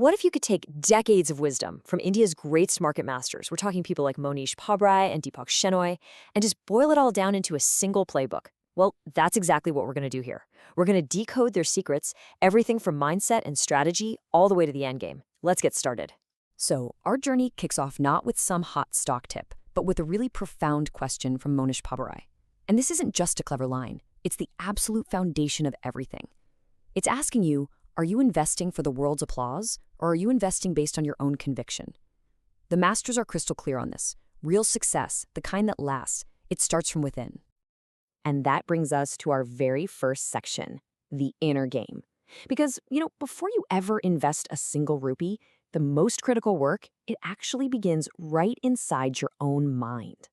What if you could take decades of wisdom from India's greatest market masters, we're talking people like Monish Pabrai and Deepak Shenoi, and just boil it all down into a single playbook? Well, that's exactly what we're going to do here. We're going to decode their secrets, everything from mindset and strategy all the way to the end game. Let's get started. So, our journey kicks off not with some hot stock tip, but with a really profound question from Monish Pabrai. And this isn't just a clever line, it's the absolute foundation of everything. It's asking you, are you investing for the world's applause, or are you investing based on your own conviction? The masters are crystal clear on this. Real success, the kind that lasts, it starts from within. And that brings us to our very first section, the inner game. Because, before you ever invest a single rupee, the most critical work, it actually begins right inside your own mind.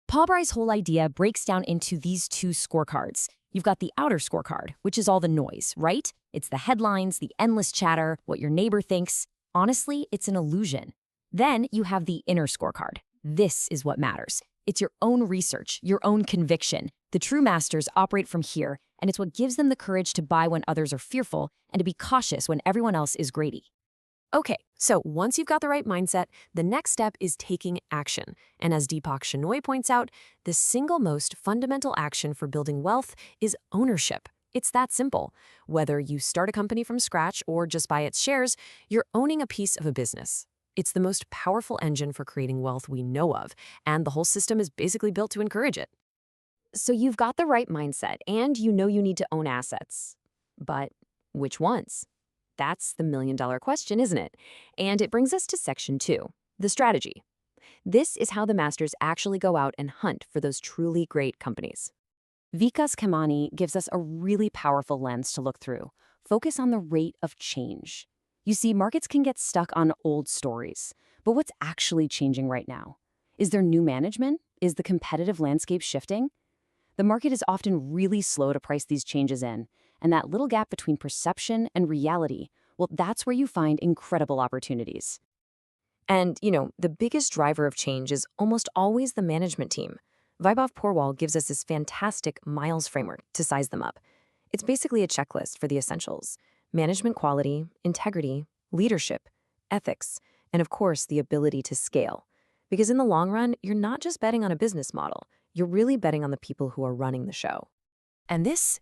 Pabrai's whole idea breaks down into these two scorecards. You've got the outer scorecard, which is all the noise, right? It's the headlines, the endless chatter, what your neighbor thinks. Honestly, it's an illusion. Then you have the inner scorecard. This is what matters. It's your own research, your own conviction. The true masters operate from here, and it's what gives them the courage to buy when others are fearful and to be cautious when everyone else is greedy. Okay, so once you've got the right mindset, the next step is taking action. And as Deepak Shenoi points out, the single most fundamental action for building wealth is ownership. It's that simple. Whether you start a company from scratch or just buy its shares, you're owning a piece of a business. It's the most powerful engine for creating wealth we know of, and the whole system is basically built to encourage it. So you've got the right mindset, and you know you need to own assets. But which ones? That's the million-dollar question, isn't it? And it brings us to section 2, the strategy. This is how the masters actually go out and hunt for those truly great companies. Vikas Kamani gives us a really powerful lens to look through. Focus on the rate of change. You see, markets can get stuck on old stories. But what's actually changing right now? Is there new management? Is the competitive landscape shifting? The market is often really slow to price these changes in. And that little gap between perception and reality, well, that's where you find incredible opportunities. And, the biggest driver of change is almost always the management team. Vaibhav Porwal gives us this fantastic miles framework to size them up. It's basically a checklist for the essentials: management quality, integrity, leadership, ethics, and of course, the ability to scale. Because in the long run, you're not just betting on a business model, you're really betting on the people who are running the show. And this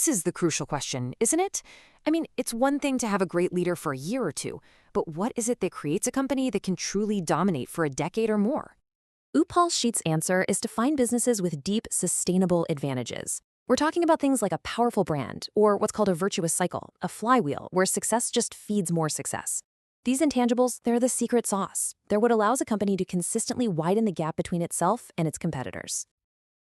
is the crucial question, isn't it? I mean, it's one thing to have a great leader for a year or two, but what is it that creates a company that can truly dominate for a decade or more? Upal Sheet's answer is to find businesses with deep, sustainable advantages. We're talking about things like a powerful brand, or what's called a virtuous cycle, a flywheel, where success just feeds more success. These intangibles, they're the secret sauce. They're what allows a company to consistently widen the gap between itself and its competitors.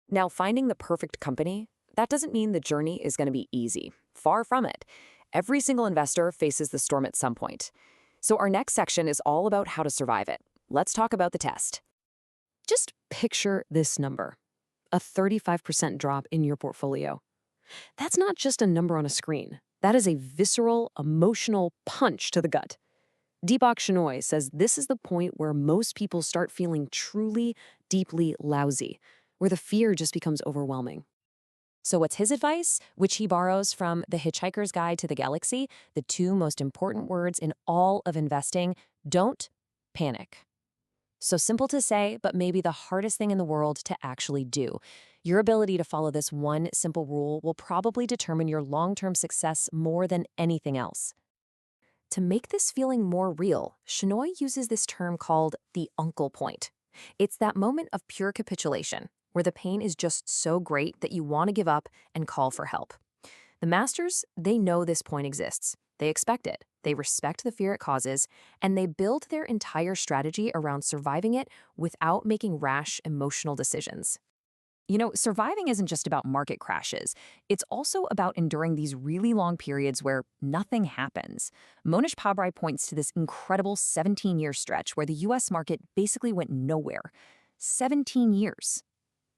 Now, finding the perfect company, that doesn't mean the journey is going to be easy. Far from it. Every single investor faces the storm at some point. So our next section is all about how to survive it. Let's talk about the test. Just picture this number, a 35% drop in your portfolio. That's not just a number on a screen. That is a visceral, emotional punch to the gut. Deepak Shenoi says this is the point where most people start feeling truly, deeply lousy, where the fear just becomes overwhelming. So what's his advice, which he borrows from The Hitchhiker's Guide to the Galaxy, the two most important words in all of investing: don't panic. So simple to say, but maybe the hardest thing in the world to actually do. Your ability to follow this one simple rule will probably determine your long-term success more than anything else. To make this feeling more real, Shenoi uses this term called the uncle point. It's that moment of pure capitulation, where the pain is just so great that you want to give up and call for help. The masters, they know this point exists. They expect it. They respect the fear it causes, and they build their entire strategy around surviving it without making rash, emotional decisions. Surviving isn't just about market crashes. It's also about enduring these really long periods where nothing happens. Monish Pabrai points to this incredible 17-year stretch where the US market basically went nowhere. 17 years.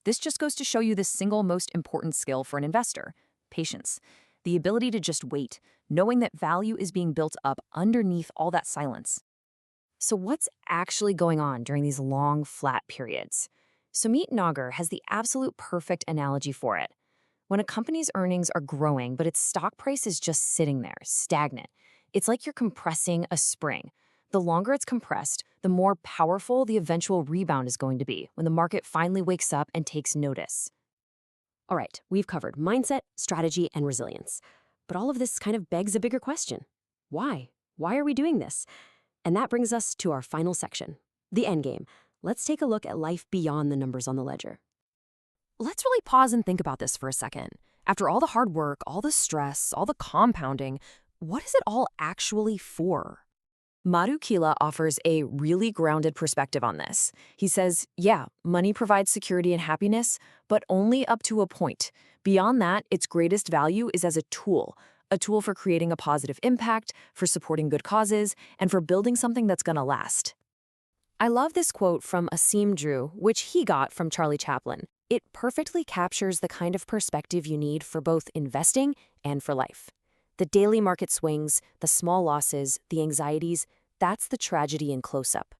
This just goes to show you the single most important skill for an investor: patience. The ability to just wait, knowing that value is being built up underneath all that silence. So what's actually going on during these long, flat periods? Sumit Nagar has the absolute perfect analogy for it. When a company's earnings are growing, but its stock price is just sitting there, stagnant, It's like you're compressing a spring. The longer it's compressed, the more powerful the eventual rebound is going to be when the market finally wakes up and takes notice. All right, we've covered mindset, strategy, and resilience. But all of this kind of begs a bigger question. Why? Why are we doing this? And that brings us to our final section, the endgame. Let's take a look at life beyond the numbers on the ledger. Let's really pause and think about this for a second. After all the hard work, all the stress, all the compounding, what is it all actually for? Madhu Kila offers a really grounded perspective on this. He says, yeah, money provides security and happiness, but only up to a point. Beyond that, its greatest value is as a tool for creating a positive impact, for supporting good causes, and for building something that's going to last. I love this quote from Asim Drew, which he got from Charlie Chaplin. It perfectly captures the kind of perspective you need for both investing and for life. The daily market swings, the small losses, the anxieties, that's the tragedy in close-up.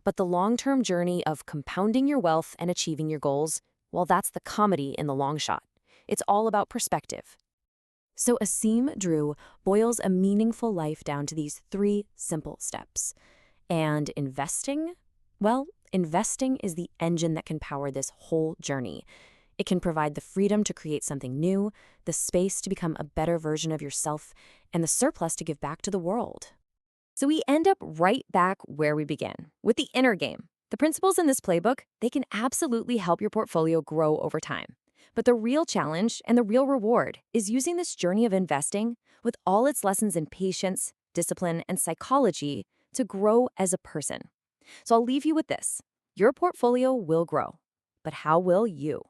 But the long-term journey of compounding your wealth and achieving your goals, well, that's the comedy in the long shot. It's all about perspective. So Asim Drew boils a meaningful life down to these 3 simple steps. And investing? Well, investing is the engine that can power this whole journey. It can provide the freedom to create something new, the space to become a better version of yourself, and the surplus to give back to the world. So we end up right back where we began, with the inner game. The principles in this playbook, they can absolutely help your portfolio grow over time. But the real challenge and the real reward is using this journey of investing with all its lessons in patience, discipline, and psychology to grow as a person. So I'll leave you with this. Your portfolio will grow, but how will you?